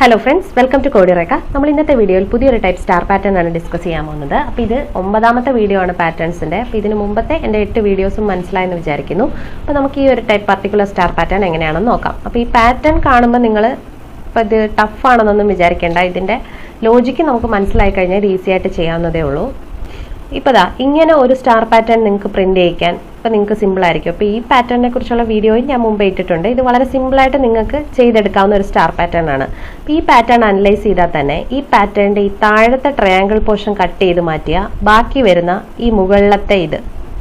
Hello friends, welcome to eureka. നമ്മൾ ഇന്നത്തെ വീഡിയോയിൽ പുതിയൊരു ടൈപ്പ് സ്റ്റാർ പാറ്റേൺ ആണ് ഡിസ്കസ് ചെയ്യാൻ പോകുന്നത്. അപ്പോൾ ഇത് 9ാമത്തെ വീഡിയോ ആണ് പാറ്റേൺസിന്റെ. അപ്പോൾ ഇതിനു മുമ്പത്തെ എൻ്റെ 8 വീഡിയോസും മനസ്സിലായെന്ന് വിചാരിക്കുന്നു. അപ്പോൾ നമുക്ക് ഈ ഒരു ടൈപ്പ് പർട്ടിക്കുലർ സ്റ്റാർ പാറ്റേൺ എങ്ങനെയാണെന്ന് നോക്കാം. അപ്പോൾ ഈ പാറ്റേൺ കാണുമ്പോൾ നിങ്ങൾ ഇപ്പോൾ ഇത് ടഫ് ആണെന്നൊന്നും വിചാരിക്കേണ്ട. ഇതിന്റെ ലോജിക്ക് നമുക്ക് മനസ്സിലായി കഴിഞ്ഞാൽ ഇത് ഈസി ആയിട്ട് ചെയ്യാവുന്നതേ ഉള്ളൂ. ഇപ്പോൾ ദാ ഇങ്ങനെ ഒരു സ്റ്റാർ പാറ്റേൺ നിങ്ങൾക്ക് പ്രിന്റ് ചെയ്യിക്കാൻ ഇപ്പോൾ നിങ്ങൾക്ക് സിമ്പിൾ ആയിരിക്കും. അപ്പോൾ ഈ പാറ്റേണിനെ കുറിച്ചുള്ള വീഡിയോയും ഞാൻ മുമ്പ് ഇട്ടിട്ടുണ്ട്. ഇത് വളരെ സിമ്പിളായിട്ട് നിങ്ങൾക്ക് ചെയ്തെടുക്കാവുന്ന ഒരു സ്റ്റാർ പാറ്റേൺ ആണ്. അപ്പോൾ ഈ പാറ്റേൺ അനലൈസ് ചെയ്താൽ തന്നെ ഈ പാറ്റേണിന്റെ ഈ താഴത്തെ ട്രയാങ്കിൾ പോർഷൻ കട്ട് ചെയ്ത് മാറ്റിയാൽ ബാക്കി വരുന്ന ഈ മുകളിലത്തെ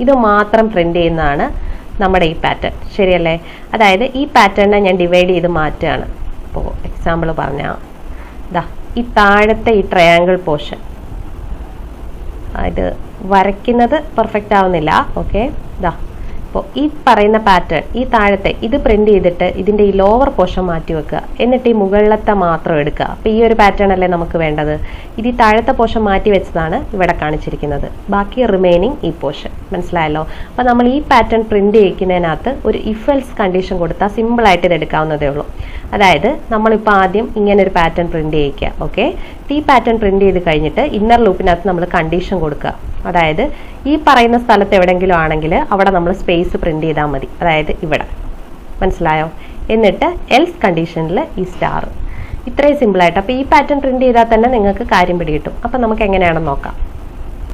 ഇത് മാത്രം പ്രിന്റ് ചെയ്യുന്നതാണ് നമ്മുടെ ഈ പാറ്റേൺ. ശരിയല്ലേ? അതായത് ഈ പാറ്റേണിനെ ഞാൻ ഡിവൈഡ് ചെയ്ത് മാറ്റുകയാണ്. ഇപ്പോൾ എക്സാമ്പിൾ പറഞ്ഞാൽ ദാ ഈ താഴത്തെ ഈ ട്രയാങ്കിൾ പോർഷൻ ഇത് വരയ്ക്കുന്നത് പെർഫെക്റ്റ് ആവുന്നില്ല. ഓക്കെ, ഇതാ ഇപ്പോൾ ഈ പറയുന്ന പാറ്റേൺ ഈ താഴത്തെ ഇത് പ്രിന്റ് ചെയ്തിട്ട് ഇതിന്റെ ഈ ലോവർ പോർഷൻ മാറ്റി വെക്കുക, എന്നിട്ട് ഈ മുകളിലത്തെ മാത്രം എടുക്കുക. അപ്പോൾ ഈ ഒരു പാറ്റേൺ അല്ലേ നമുക്ക് വേണ്ടത്. ഇത് ഈ താഴത്തെ പോർഷൻ മാറ്റി വെച്ചതാണ് ഇവിടെ കാണിച്ചിരിക്കുന്നത്. ബാക്കി റിമൈനിങ് ഈ പോർഷൻ. മനസ്സിലായല്ലോ? അപ്പോൾ നമ്മൾ ഈ പാറ്റേൺ പ്രിന്റ് ചെയ്യിക്കുന്നതിനകത്ത് ഒരു ഇഫ് എൽസ് കണ്ടീഷൻ കൊടുത്താൽ സിമ്പിൾ ആയിട്ട് ഇത് എടുക്കാവുന്നതേ ഉള്ളൂ. അതായത് നമ്മളിപ്പോൾ ആദ്യം ഇങ്ങനെ ഒരു പാറ്റേൺ പ്രിന്റ് ചെയ്യിക്കുക. ഓക്കെ, ഈ പാറ്റേൺ പ്രിന്റ് ചെയ്ത് കഴിഞ്ഞിട്ട് ഇന്നർ ലൂപ്പിനകത്ത് നമ്മൾ കണ്ടീഷൻ കൊടുക്കുക. അതായത് ഈ പറയുന്ന സ്ഥലത്ത് എവിടെയെങ്കിലും ആണെങ്കിൽ അവിടെ നമ്മൾ സ്പേസ് പ്രിന്റ് ചെയ്താൽ മതി. അതായത് ഇവിടെ. മനസ്സിലായോ? എന്നിട്ട് എൽസ് കണ്ടീഷനിൽ ഈ സ്റ്റാർ. ഇത്രയും സിമ്പിളായിട്ട്. അപ്പോൾ ഈ പാറ്റേൺ പ്രിന്റ് ചെയ്താൽ തന്നെ നിങ്ങൾക്ക് കാര്യം പിടികിട്ടും. അപ്പം നമുക്ക് എങ്ങനെയാണെന്ന് നോക്കാം.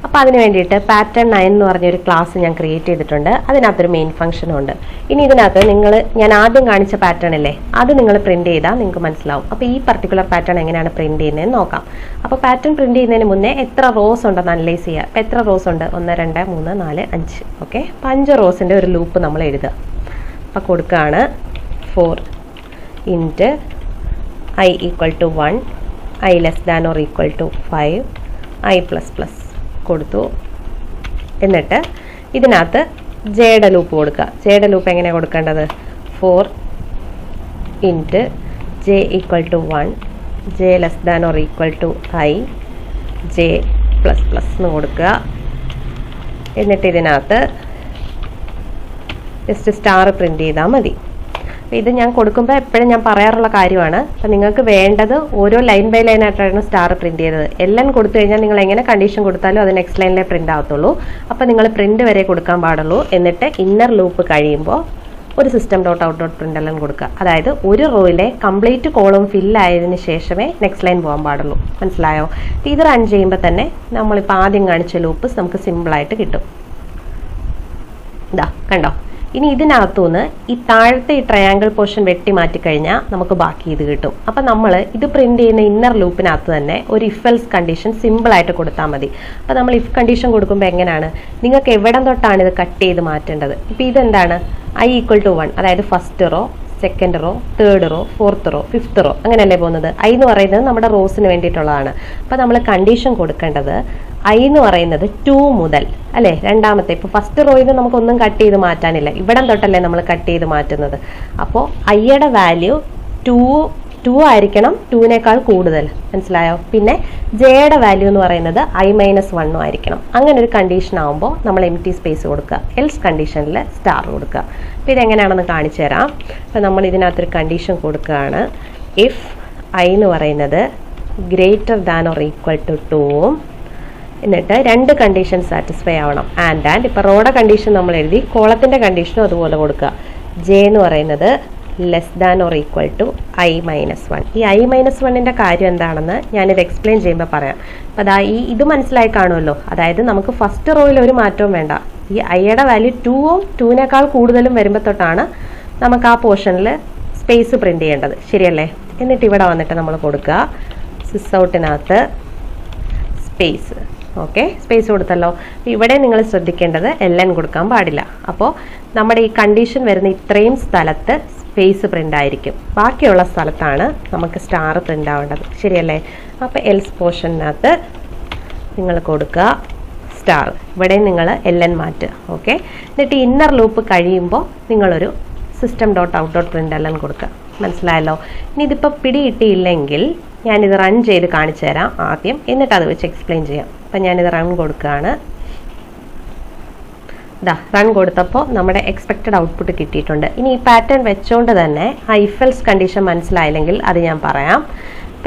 അപ്പോൾ അതിന് വേണ്ടിയിട്ട് പാറ്റേൺ 9 എന്ന് പറഞ്ഞൊരു ക്ലാസ് ഞാൻ ക്രിയേറ്റ് ചെയ്തിട്ടുണ്ട്. അതിനകത്തൊരു മെയിൻ ഫംഗ്ഷനും ഉണ്ട്. ഇനി ഇതിനകത്ത് ഞാൻ ആദ്യം കാണിച്ച പാറ്റേൺ ഇല്ലേ, അത് നിങ്ങൾ പ്രിന്റ് ചെയ്താൽ നിങ്ങൾക്ക് മനസ്സിലാവും. അപ്പോൾ ഈ പർട്ടിക്കുലർ പാറ്റേൺ എങ്ങനെയാണ് പ്രിന്റ് ചെയ്യുന്നതെന്ന് നോക്കാം. അപ്പോൾ പാറ്റേൺ പ്രിന്റ് ചെയ്യുന്നതിന് മുന്നേ എത്ര റോസ് ഉണ്ടെന്ന് അനലൈസ് ചെയ്യുക. അപ്പോൾ എത്ര റോസ് ഉണ്ട്? 1 2 3 4 5. ഓക്കെ, 5 റോസിൻ്റെ ഒരു ലൂപ്പ് നമ്മൾ എഴുതുക. അപ്പോൾ കൊടുക്കുകയാണ് 4 ഇൻറ്റ് i = 1, i <= 5, i++ കൊടുത്തു. എന്നിട്ട് ഇതിനകത്ത് ജെയുടെ ലൂപ്പ് കൊടുക്കുക. ജെയുടെ ലൂപ്പ് എങ്ങനെയാണ് കൊടുക്കേണ്ടത്? 4 ഇൻറ്റ് j = 1, j <= i, j++ എന്ന് കൊടുക്കുക. എന്നിട്ട് ഇതിനകത്ത് ജസ്റ്റ് സ്റ്റാർ പ്രിന്റ് ചെയ്താൽ മതി. ഇത് ഞാൻ കൊടുക്കുമ്പോൾ എപ്പോഴും ഞാൻ പറയാറുള്ള കാര്യമാണ്. അപ്പം നിങ്ങൾക്ക് വേണ്ടത് ഓരോ ലൈൻ ബൈ ലൈൻ ആയിട്ടാണ് സ്റ്റാർ പ്രിന്റ് ചെയ്തത്. എല്ലാം കൊടുത്തു കഴിഞ്ഞാൽ നിങ്ങൾ എങ്ങനെ കണ്ടീഷൻ കൊടുത്താലും അത് നെക്സ്റ്റ് ലൈനിലെ പ്രിന്റ് ആവത്തുള്ളൂ. അപ്പം നിങ്ങൾ പ്രിന്റ് വരെ കൊടുക്കാൻ പാടുള്ളൂ. എന്നിട്ട് ഇന്നർ ലൂപ്പ് കഴിയുമ്പോൾ ഒരു system dot out dot print എല്ലാം കൊടുക്കുക. അതായത് ഒരു റോയിലെ കംപ്ലീറ്റ് കോളം ഫില്ലായതിനു ശേഷമേ നെക്സ്റ്റ് ലൈൻ പോകാൻ പാടുള്ളൂ. മനസ്സിലായോ? ഇത് റൺ ചെയ്യുമ്പോൾ തന്നെ നമ്മളിപ്പോൾ ആദ്യം കാണിച്ച ലൂപ്പ് നമുക്ക് സിമ്പിളായിട്ട് കിട്ടും. ഇതാ കണ്ടോ? ഇനി ഇതിനകത്തുനിന്ന് ഈ താഴത്തെ ഈ ട്രയാങ്കിൾ പോർഷൻ വെട്ടി മാറ്റിക്കഴിഞ്ഞാൽ നമുക്ക് ബാക്കി ഇത് കിട്ടും. അപ്പം നമ്മൾ ഇത് പ്രിന്റ് ചെയ്യുന്ന ഇന്നർ ലൂപ്പിനകത്ത് തന്നെ ഒരു ഇഫ് എൽസ് കണ്ടീഷൻ സിമ്പിളായിട്ട് കൊടുത്താൽ മതി. അപ്പം നമ്മൾ ഇഫ് കണ്ടീഷൻ കൊടുക്കുമ്പോൾ എങ്ങനെയാണ്, നിങ്ങൾക്ക് എവിടം തൊട്ടാണ് ഇത് കട്ട് ചെയ്ത് മാറ്റേണ്ടത്? ഇപ്പം ഇതെന്താണ്? i = 1, അതായത് first row, second row, third row, fourth row, fifth row, അങ്ങനെയല്ലേ പോകുന്നത്. i എന്ന് പറയുന്നത് നമ്മുടെ റോസിന് വേണ്ടിയിട്ടുള്ളതാണ്. അപ്പം നമ്മൾ കണ്ടീഷൻ കൊടുക്കേണ്ടത് i എന്ന് പറയുന്നത് 2 മുതൽ അല്ലേ, രണ്ടാമത്തെ. ഇപ്പോൾ ഫസ്റ്റ് റോയിൽ നിന്ന് നമുക്കൊന്നും കട്ട് ചെയ്ത് മാറ്റാനില്ല. ഇവിടം തൊട്ടല്ലേ നമ്മൾ കട്ട് ചെയ്ത് മാറ്റുന്നത്. അപ്പോൾ ഐയുടെ വാല്യൂ 2 ആയിരിക്കണം, 2നേക്കാൾ കൂടുതൽ. മനസ്സിലായോ? പിന്നെ ജെയുടെ വാല്യൂ എന്ന് പറയുന്നത് i-1 ആയിരിക്കണം. അങ്ങനെ ഒരു കണ്ടീഷൻ ആകുമ്പോൾ നമ്മൾ എംപ്റ്റി സ്പേസ് കൊടുക്കുക. എൽസ് കണ്ടീഷനിൽ സ്റ്റാർ കൊടുക്കുക. അപ്പോൾ ഇതെങ്ങനെയാണെന്ന് കാണിച്ചു തരാം. അപ്പോൾ നമ്മൾ ഇതിനകത്തൊരു കണ്ടീഷൻ കൊടുക്കുകയാണ്. ഇഫ് i എന്ന് പറയുന്നത് > 2 എന്നിട്ട് 2 കണ്ടീഷൻ സാറ്റിസ്ഫൈ ആവണം. ആൻഡ് ഇപ്പോൾ റോയുടെ കണ്ടീഷൻ നമ്മൾ എഴുതി, കോളത്തിൻ്റെ കണ്ടീഷനും അതുപോലെ കൊടുക്കുക. ജെ എന്ന് പറയുന്നത് <= i-1. ഈ i-1ൻ്റെ കാര്യം എന്താണെന്ന് ഞാനിത് എക്സ്പ്ലെയിൻ ചെയ്യുമ്പോൾ പറയാം. അപ്പോൾ അതാ ഇത് മനസ്സിലായി കാണുമല്ലോ. അതായത് നമുക്ക് ഫസ്റ്റ് റോയിൽ ഒരു മാറ്റവും വേണ്ട. ഈ ഐയുടെ വാല്യൂ 2നേക്കാൾ കൂടുതലും വരുമ്പോൾ തൊട്ടാണ് നമുക്ക് ആ പോർഷനിൽ സ്പേസ് പ്രിന്റ് ചെയ്യേണ്ടത്. ശരിയല്ലേ? എന്നിട്ട് ഇവിടെ വന്നിട്ട് നമ്മൾ കൊടുക്കുക സിസ് ഔട്ടിനകത്ത് സ്പേസ്. ഓക്കെ, സ്പേസ് കൊടുത്തല്ലോ. ഇവിടെ നിങ്ങൾ ശ്രദ്ധിക്കേണ്ടത് ln കൊടുക്കാൻ പാടില്ല. അപ്പോൾ നമ്മുടെ ഈ കണ്ടീഷൻ വരുന്ന ഇത്രയും സ്ഥലത്ത് സ്പേസ് പ്രിന്റ് ആയിരിക്കും. ബാക്കിയുള്ള സ്ഥലത്താണ് നമുക്ക് സ്റ്റാർ പ്രിന്റ് ആവേണ്ടത്. ശരിയല്ലേ? അപ്പോൾ എൽസ് പോർഷനകത്ത് നിങ്ങൾ കൊടുക്കുക സ്റ്റാർ. ഇവിടെ നിങ്ങൾ ln മാറ്റുക. ഓക്കെ, എന്നിട്ട് ഇന്നർ ലൂപ്പ് കഴിയുമ്പോൾ നിങ്ങളൊരു system dot out dot print എല്ലാം കൊടുക്കുക. മനസ്സിലായല്ലോ? ഇനി ഇതിപ്പോൾ പിടികിട്ടിയില്ലെങ്കിൽ ഞാനിത് റൺ ചെയ്ത് കാണിച്ചു തരാം ആദ്യം, എന്നിട്ട് അത് വെച്ച് എക്സ്പ്ലെയിൻ ചെയ്യാം. അപ്പം ഞാനിത് റൺ കൊടുക്കുകയാണ്. റൺ കൊടുത്തപ്പോൾ നമ്മുടെ എക്സ്പെക്റ്റഡ് ഔട്ട്പുട്ട് കിട്ടിയിട്ടുണ്ട്. ഇനി ഈ പാറ്റേൺ വെച്ചുകൊണ്ട് തന്നെ ഇഫ് എൽസ് കണ്ടീഷൻ മനസ്സിലായില്ലെങ്കിൽ അത് ഞാൻ പറയാം.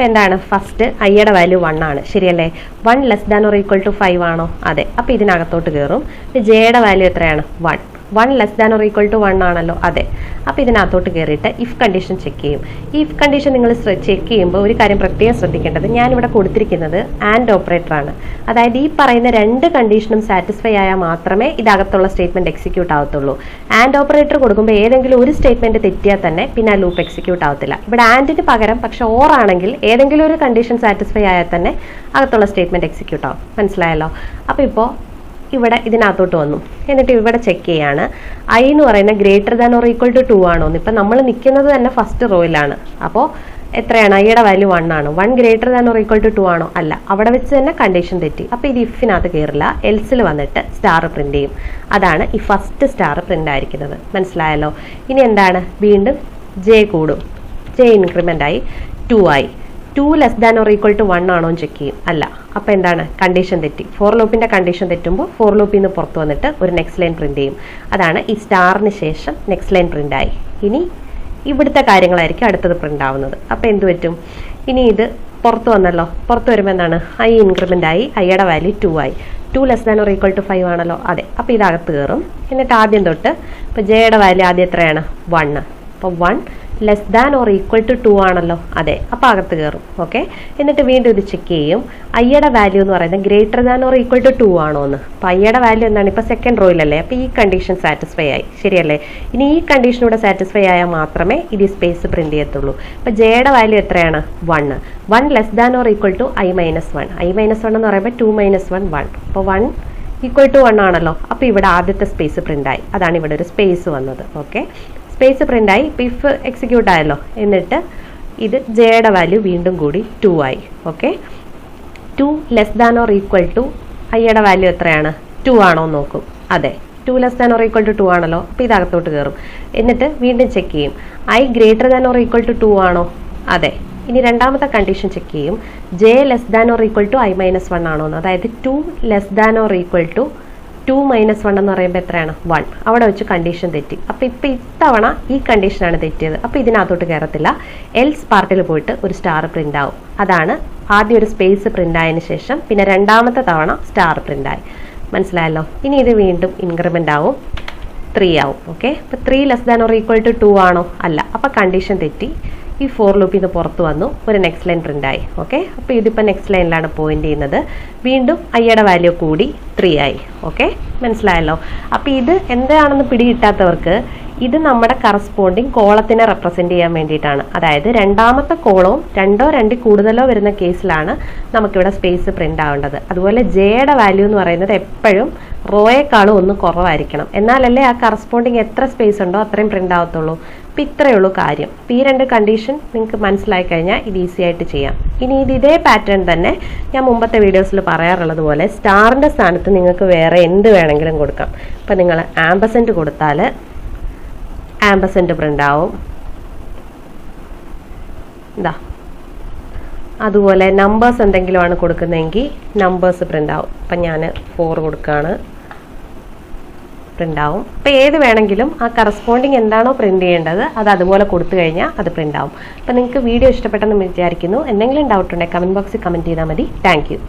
അപ്പോൾ എന്താണ് ഫസ്റ്റ് ഐയുടെ വാല്യൂ 1 ആണ് ശരിയല്ലേ. 1 less than or equal to 5 ആണോ? അതെ. അപ്പോൾ ഇതിനകത്തോട്ട് കയറും. ജെയുടെ വാല്യൂ എത്രയാണ്? 1. 1 less than or equal to 1 ആണല്ലോ. അതെ. അപ്പോൾ ഇതിനകത്തോട്ട് കയറിയിട്ട് ഇഫ് കണ്ടീഷൻ ചെക്ക് ചെയ്യും. ഈ ഇഫ് കണ്ടീഷൻ നിങ്ങൾ ചെക്ക് ചെയ്യുമ്പോൾ ഒരു കാര്യം പ്രത്യേകം ശ്രദ്ധിക്കേണ്ടത്, ഞാനിവിടെ കൊടുത്തിരിക്കുന്നത് ആൻഡ് ഓപ്പറേറ്റർ ആണ്. അതായത് ഈ പറയുന്ന രണ്ട് കണ്ടീഷനും സാറ്റിസ്ഫൈ ആയാൽ മാത്രമേ ഇതകത്തുള്ള സ്റ്റേറ്റ്മെന്റ് എക്സിക്യൂട്ട് ആവത്തുള്ളൂ. ആൻഡ് ഓപ്പറേറ്റർ കൊടുക്കുമ്പോൾ ഏതെങ്കിലും ഒരു സ്റ്റേറ്റ്മെന്റ് തെറ്റിയാൽ തന്നെ പിന്നെ ആ ലൂപ്പ് എക്സിക്യൂട്ട് ആവത്തില്ല. ഇവിടെ ആൻഡിന് പകരം പക്ഷെ ഓർ ആണെങ്കിൽ ഏതെങ്കിലും ഒരു കണ്ടീഷൻ സാറ്റിസ്ഫൈ ആയാൽ തന്നെ അകത്തുള്ള സ്റ്റേറ്റ്മെന്റ് എക്സിക്യൂട്ട് ആവും. മനസ്സിലായല്ലോ. അപ്പോൾ ഇപ്പോൾ ഇവിടെ ഇതിനകത്തോട്ട് വന്നു. എന്നിട്ട് ഇവിടെ ചെക്ക് ചെയ്യാണ് ഐ എന്ന് പറയുന്ന greater than or equal to 2 ആണോ എന്ന്. ഇപ്പം നമ്മൾ നിൽക്കുന്നത് തന്നെ ഫസ്റ്റ് റോയിലാണ്. അപ്പോൾ എത്രയാണ്? ഐയുടെ വാല്യൂ 1 ആണ്. 1 greater than or equal to 2 ആണോ? അല്ല. അവിടെ വെച്ച് തന്നെ കണ്ടീഷൻ തെറ്റി. അപ്പോൾ ഇത് ഇഫിനകത്ത് കയറില്ല, എൽസിൽ വന്നിട്ട് സ്റ്റാർ പ്രിന്റ് ചെയ്യും. അതാണ് ഈ ഫസ്റ്റ് സ്റ്റാർ പ്രിന്റ് ആയിരിക്കുന്നത്. മനസ്സിലായല്ലോ. ഇനി എന്താണ്? വീണ്ടും ജെ കൂടും. ജെ ഇൻക്രിമെന്റ് ആയി 2 ആയി. 2 less than or equal to 1 ആണോ എന്ന് ചെക്ക് ചെയ്യും. അല്ല. അപ്പോൾ എന്താണ്? കണ്ടീഷൻ തെറ്റി. ഫോർ ലൂപ്പിന്റെ കണ്ടീഷൻ തെറ്റുമ്പോൾ ഫോർ ലൂപ്പിൽ നിന്ന് പുറത്ത് വന്നിട്ട് ഒരു നെക്സ്റ്റ് ലൈൻ പ്രിന്റ് ചെയ്യും. അതാണ് ഈ സ്റ്റാറിന് ശേഷം നെക്സ്റ്റ് ലൈൻ പ്രിന്റ് ആയി. ഇനി ഇവിടുത്തെ കാര്യങ്ങളായിരിക്കും അടുത്തത് പ്രിന്റ് ആവുന്നത്. അപ്പോൾ എന്ത് പറ്റും? ഇനി ഇത് പുറത്ത് വന്നല്ലോ. പുറത്ത് വരുമ്പോൾ എന്താണ്? ഐ ഇൻക്രിമെന്റ് ആയി. ഐയുടെ വാല്യൂ 2 ആയി. 2 less than or equal to 5 ആണല്ലോ. അതെ. അപ്പോൾ ഇതകത്ത് കയറും. എന്നിട്ട് ആദ്യം തൊട്ട് ഇപ്പോൾ ജെയുടെ വാല്യൂ ആദ്യം എത്രയാണ്? 1. അപ്പോൾ 1 less than or equal to 2 ആണല്ലോ. അതെ. അപ്പോൾ അകത്ത് കയറും. ഓക്കെ. എന്നിട്ട് വീണ്ടും ഇത് ചെക്ക് ചെയ്യും. ഐയുടെ വാല്യൂ എന്ന് പറയുന്നത് greater than or equal to 2 ആണോ എന്ന്. അപ്പോൾ ഐയുടെ വാല്യൂ എന്താണ്? ഇപ്പോൾ സെക്കൻഡ് റോയിലല്ലേ. അപ്പോൾ ഈ കണ്ടീഷൻ സാറ്റിസ്ഫൈ ആയി. ശരിയല്ലേ. ഇനി ഈ കണ്ടീഷൻ കൂടെ സാറ്റിസ്ഫൈ ആയാൽ മാത്രമേ ഇത് സ്പേസ് പ്രിന്റ് ചെയ്യത്തുള്ളൂ. അപ്പോൾ ജെയുടെ വാല്യൂ എത്രയാണ്? 1. 1 less than or equal to I minus 1. I minus 1 എന്ന് പറയുമ്പോൾ 2 മൈനസ് 1 1. അപ്പോൾ 1 ഈക്വൽ ടു 1 ആണല്ലോ. അപ്പോൾ ഇവിടെ ആദ്യത്തെ സ്പേസ് പ്രിന്റ് ആയി. അതാണ് ഇവിടെ ഒരു സ്പേസ് വന്നത്. ഓക്കെ. സ്പേസ് പ്രിന്റ് ആയി. ഇഫ് എക്സിക്യൂട്ട് ആയല്ലോ. എന്നിട്ട് ഇത് ജെയുടെ വാല്യൂ വീണ്ടും കൂടി 2 ആയി. Okay. 2 less than or equal to ഐയുടെ വാല്യൂ എത്രയാണ്? 2 ആണോ എന്ന് നോക്കും. അതെ. 2 less than or equal to 2 ആണല്ലോ. അപ്പോൾ ഇതകത്തോട്ട് കയറും. എന്നിട്ട് വീണ്ടും ചെക്ക് ചെയ്യും. I greater than or equal to 2 ആണോ? അതെ. ഇനി രണ്ടാമത്തെ കണ്ടീഷൻ ചെക്ക് ചെയ്യും. J less than or equal to I minus 1 ആണോ എന്ന്. അതായത് 2 less than or equal to 2 minus 1 എന്ന് പറയുമ്പോൾ എത്രയാണ്? 1. അവിടെ വെച്ച് കണ്ടീഷൻ തെറ്റി. അപ്പോൾ ഇപ്പോൾ ഇത്തവണ ഈ കണ്ടീഷനാണ് തെറ്റിയത്. അപ്പോൾ ഇതിനകത്തോട്ട് കയറത്തില്ല. എൽസ് പാർട്ടിൽ പോയിട്ട് ഒരു സ്റ്റാർ പ്രിന്റ് ആവും. അതാണ് ആദ്യം ഒരു സ്പേസ് പ്രിന്റ് ആയതിനു ശേഷം പിന്നെ രണ്ടാമത്തെ തവണ സ്റ്റാർ പ്രിന്റ് ആയി. മനസ്സിലായല്ലോ. ഇനി ഇത് വീണ്ടും ഇൻക്രിമെന്റ് ആവും. 3 ആവും. ഓക്കെ. അപ്പോൾ 3 less than or equal to 2 ആണോ? അല്ല. അപ്പോൾ കണ്ടീഷൻ തെറ്റി. ഈ ഫോർ ലൂപ്പിൽ നിന്ന് പുറത്ത് വന്നു. ഒരു നെക്സ്റ്റ് ലൈൻ പ്രിന്റ് ആയി. ഓക്കെ. അപ്പോൾ ഇതിപ്പോൾ നെക്സ്റ്റ് ലൈനിലാണ് പോയിന്റ് ചെയ്യുന്നത്. വീണ്ടും ഐയുടെ വാല്യൂ കൂടി 3 ആയി. ഓക്കെ. മനസ്സിലായല്ലോ. അപ്പോൾ ഇത് എന്താണെന്ന് പിടികിട്ടാത്തവർക്ക് ഇത് നമ്മുടെ കറസ്പോണ്ടിങ് കോളത്തിനെ റെപ്രസെന്റ് ചെയ്യാൻ വേണ്ടിയിട്ടാണ്. അതായത് രണ്ടാമത്തെ കോളവും 2 2 കൂടുതലോ വരുന്ന കേസിലാണ് നമുക്കിവിടെ സ്പേസ് പ്രിന്റ് ആവേണ്ടത്. അതുപോലെ ജെയുടെ വാല്യൂ എന്ന് പറയുന്നത് എപ്പോഴും റോയേക്കാളും ഒന്ന് കുറവായിരിക്കണം. എന്നാലല്ലേ ആ കറസ്പോണ്ടിങ് എത്ര സ്പേസ് ഉണ്ടോ അത്രയും പ്രിന്റ് ആവത്തുള്ളൂ. അപ്പം ഇത്രയേ ഉള്ളൂ കാര്യം. ഈ രണ്ട് കണ്ടീഷൻ നിങ്ങൾക്ക് മനസ്സിലായി കഴിഞ്ഞാൽ ഇത് ഈസി ആയിട്ട് ചെയ്യാം. ഇനി ഇതേ പാറ്റേൺ തന്നെ ഞാൻ മുമ്പത്തെ വീഡിയോസിൽ പറയാറുള്ളത് പോലെ സ്റ്റാറിൻ്റെ സ്ഥാനത്ത് നിങ്ങൾക്ക് വേറെ എന്ത് വേണമെങ്കിലും കൊടുക്കാം. ഇപ്പം നിങ്ങൾ ആംബസെന്റ് കൊടുത്താൽ ആംബസെന്റ് പ്രിന്റ് ആവും. ഇതാ. അതുപോലെ നമ്പേഴ്സ് എന്തെങ്കിലുമാണ് കൊടുക്കുന്നതെങ്കിൽ നമ്പേഴ്സ് പ്രിന്റ് ആവും. അപ്പം ഞാൻ 4 കൊടുക്കുകയാണ്. പ്രിന്റ് ആവും. അപ്പോൾ ഏത് വേണമെങ്കിലും ആ കറസ്പോണ്ടിങ് എന്താണോ പ്രിന്റ് ചെയ്യേണ്ടത് അത് അതുപോലെ കൊടുത്തു കഴിഞ്ഞാൽ അത് പ്രിന്റ് ആവും. അപ്പോൾ നിങ്ങൾക്ക് വീഡിയോ ഇഷ്ടപ്പെട്ടെന്ന് വിചാരിക്കുന്നു. എന്തെങ്കിലും ഡൗട്ട് ഉണ്ടെങ്കിൽ കമന്റ് ബോക്സിൽ കമന്റ് ചെയ്താൽ മതി. Thank you.